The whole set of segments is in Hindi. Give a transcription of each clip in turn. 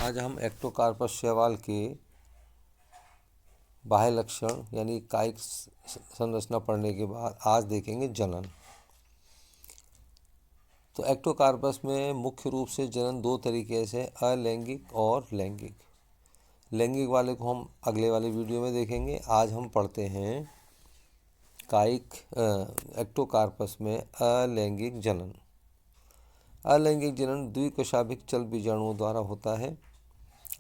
आज हम एक्टोकार्पस शैवाल के बाह्य लक्षण यानी कायिक संरचना पढ़ने के बाद आज देखेंगे जनन। तो एक्टोकार्पस में मुख्य रूप से जनन दो तरीके से, अलैंगिक और लैंगिक। लैंगिक वाले को हम अगले वाले वीडियो में देखेंगे। आज हम पढ़ते हैं कायिक एक्टोकार्पस में अलैंगिक जनन। अलैंगिक जनन द्विकोशाभिक चल बीजाणुओं द्वारा होता है।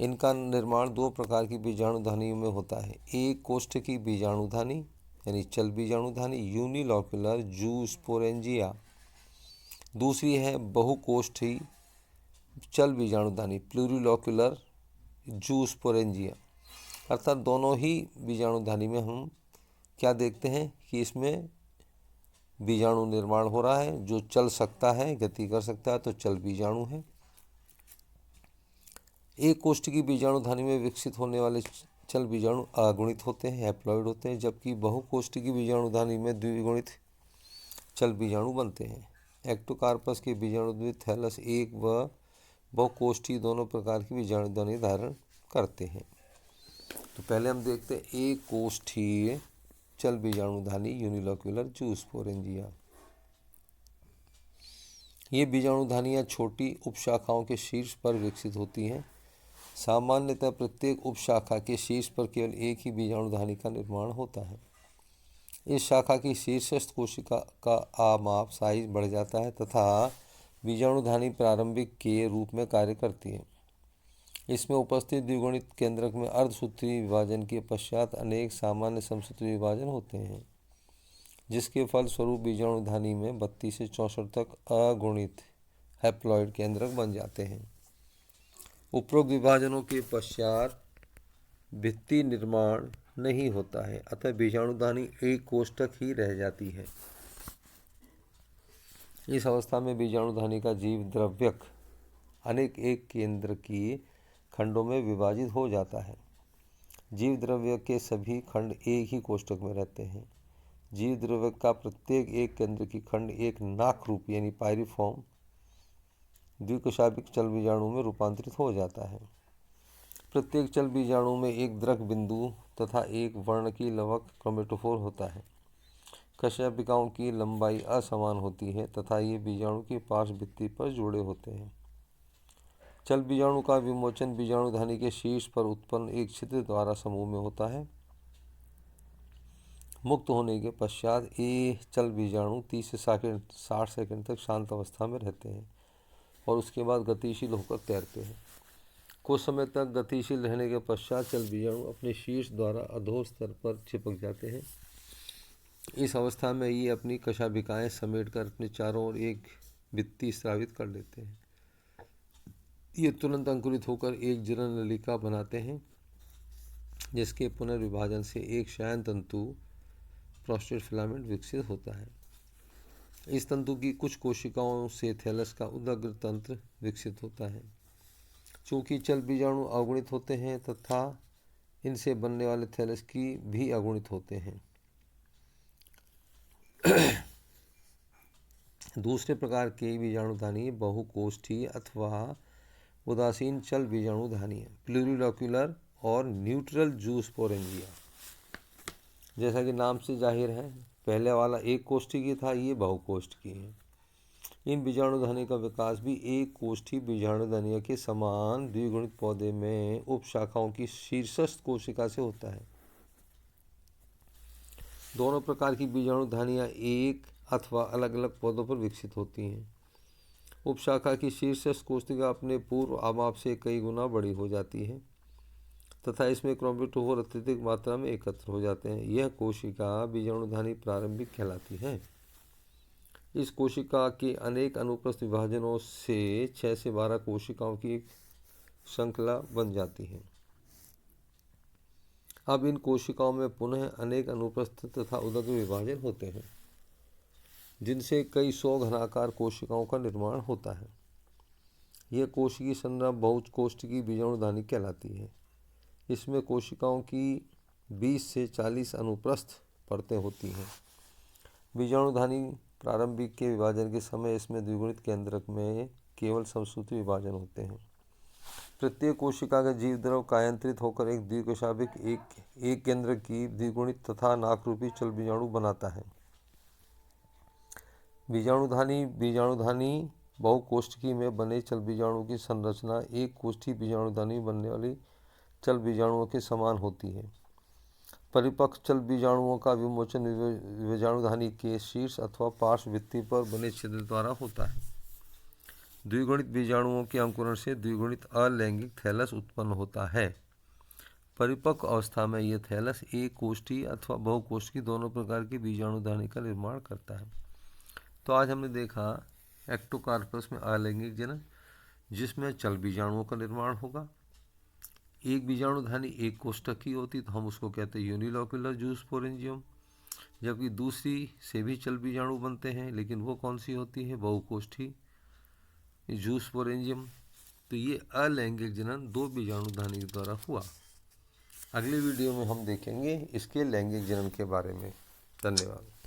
इनका निर्माण दो प्रकार की बीजाणुधानियों में होता है। एक कोष्ठकी बीजाणुधानी यानी चल बीजाणुधानी यूनिलॉक्यूलर जूस्पोरेंजिया, दूसरी है बहुकोष्ठी चल बीजाणुधानी प्लूरिलॉक्यूलर जूस्पोरेंजिया। अर्थात दोनों ही बीजाणुधानी में हम क्या देखते हैं कि इसमें बीजाणु निर्माण हो रहा है जो चल सकता है, गति कर सकता है, तो चल बीजाणु है। एक कोष्ठकी बीजाणुधानी में विकसित होने वाले चल बीजाणु अगुणित होते हैं, हैप्लॉइड होते हैं, जबकि बहुकोष्ठकी बीजाणुधानी में द्विगुणित चल बीजाणु बनते हैं। एक्टोकार्पस के बीजाणु थैलस एक व बहुकोष्ठी दोनों प्रकार की बीजाणुधानी धारण करते हैं। तो पहले हम देखते हैं एक कोष्ठीय चल बीजाणुधानी यूनिलॉक्यूलर जूस्पोरेंजिया। ये बीजाणुधानियाँ छोटी उपशाखाओं के शीर्ष पर विकसित होती हैं। सामान्यतः प्रत्येक उपशाखा के शीर्ष पर केवल एक ही बीजाणुधानी का निर्माण होता है। इस शाखा की शीर्षस्थ कोशिका का आमाप साइज बढ़ जाता है तथा बीजाणुधानी प्रारंभिक के रूप में कार्य करती है। इसमें उपस्थित द्विगुणित केंद्रक में अर्धसूत्रीय विभाजन के पश्चात अनेक सामान्य समसूत्री विभाजन होते हैं, जिसके फलस्वरूप बीजाणुधानी में 32 से 64 तक अगुणित हैप्लॉइड केंद्रक बन जाते हैं। उपरोक्त विभाजनों के पश्चात भित्ति निर्माण नहीं होता है, अतः बीजाणुधानी एक कोष्ठक ही रह जाती है। इस अवस्था में बीजाणुधानी का जीव द्रव्यक अनेक एक केंद्र की खंडों में विभाजित हो जाता है। जीव द्रव्यक के सभी खंड एक ही कोष्ठक में रहते हैं। जीव द्रव्यक का प्रत्येक एक केंद्र की खंड एक नाक रूप यानी पायरिफॉर्म द्विकोशाभिक चल बीजाणु में रूपांतरित हो जाता है। प्रत्येक चल बीजाणु में एक द्रक बिंदु तथा एक वर्णकी लवक क्रोमेटोफोर होता है। कशेरुकिकाओं की लंबाई असमान होती है तथा ये बीजाणु की पार्श्व भित्ति पर जुड़े होते हैं। चल बीजाणु का विमोचन बीजाणुधानी के शीर्ष पर उत्पन्न एक छिद्र द्वारा समूह में होता है। मुक्त होने के पश्चात ये चल बीजाणु 30 से 60 सेकंड तक शांत अवस्था में रहते हैं और उसके बाद गतिशील होकर तैरते हैं। कुछ समय तक गतिशील रहने के पश्चात चल बीजाणु अपने शीर्ष द्वारा अधोर स्तर पर चिपक जाते हैं। इस अवस्था में ये अपनी कशाभिकाएं समेटकर अपने चारों ओर एक भित्ति स्रावित कर लेते हैं। ये तुरंत अंकुरित होकर एक जनन नलिका बनाते हैं, जिसके पुनर्विभाजन से एक शयन तंतु प्रोस्टेट फिलामेंट विकसित होता है। इस तंतु की कुछ कोशिकाओं से थैलस का उदग्र तंत्र विकसित होता है। चूँकि चल बीजाणु अगुणित होते हैं तथा इनसे बनने वाले थैलस की भी अगुणित होते हैं। दूसरे प्रकार के बीजाणुधानी बहुकोष्ठीय अथवा उदासीन चल बीजाणुधानी है, प्लूरिलॉक्यूलर और न्यूट्रल जूस्पोरेंजिया। जैसा कि नाम से जाहिर है, पहले वाला एक कोष्ठी की था, ये बहुकोष्ठी है। इन बीजाणुधानी का विकास भी एक कोष्ठी बीजाणुधानियों के समान द्विगुणित पौधे में उपशाखाओं की शीर्षस्थ कोशिका से होता है। दोनों प्रकार की बीजाणुधानियाँ एक अथवा अलग अलग पौधों पर विकसित होती हैं। उपशाखा की शीर्षस्थ कोशिका अपने पूर्व आमाप से कई गुना बड़ी हो जाती है तथा इसमें क्रोमेटोफोर अत्यधिक मात्रा में एकत्र हो जाते हैं। यह कोशिका बीजाणुधानी प्रारंभिक कहलाती है। इस कोशिका के अनेक अनुप्रस्थ विभाजनों से 6 से 12 कोशिकाओं की एक श्रृंखला बन जाती है। अब इन कोशिकाओं में पुनः अनेक अनुप्रस्थ तथा उदग्र विभाजन होते हैं, जिनसे कई 100 घनाकार कोशिकाओं का निर्माण होता है। यह कोशिकीय संरचना बहुकोष्ठकी बीजाणुधानी कहलाती है। इसमें कोशिकाओं की 20 से 40 अनुप्रस्थ परतें होती हैं। बीजाणुधानी प्रारंभिक के विभाजन के समय इसमें द्विगुणित केंद्रक में केवल समसूत्री विभाजन होते हैं। प्रत्येक कोशिका का जीव द्रव कायांतरित होकर एक द्विकोशाभिक एक केंद्र की द्विगुणित तथा नाकरूपी चल बीजाणु बनाता है। बीजाणुधानी बहुकोष्ठकी में बने चल बीजाणु की संरचना एक कोष्ठी बीजाणुधानी बनने वाली चल बीजाणुओं के समान होती है। परिपक्व चल बीजाणुओं का विमोचन बीजाणुधानी के शीर्ष अथवा पार्श्व भित्ति पर बने छिद्र द्वारा होता है। द्विगुणित बीजाणुओं के अंकुरण से द्विगुणित अलैंगिक थैलस उत्पन्न होता है। परिपक्व अवस्था में यह थैलस एक कोष्ठी अथवा बहुकोष्ठी दोनों प्रकार की बीजाणुधानी का निर्माण करता है। तो आज हमने देखा एक्टोकार्पस में अलैंगिक जनन, जिसमें चल बीजाणुओं का निर्माण होगा। एक बीजाणुधानी एक कोष्ठक की होती तो हम उसको कहते हैं यूनिलोक्यूलर जूस्पोरेंजियम, जबकि दूसरी से भी चल बीजाणु बनते हैं, लेकिन वो कौन सी होती है, बहुकोष्ठी जूस्पोरेंजियम। तो ये अलैंगिक जनन दो बीजाणुधानी के द्वारा हुआ। अगले वीडियो में हम देखेंगे इसके लैंगिक जनन के बारे में। धन्यवाद।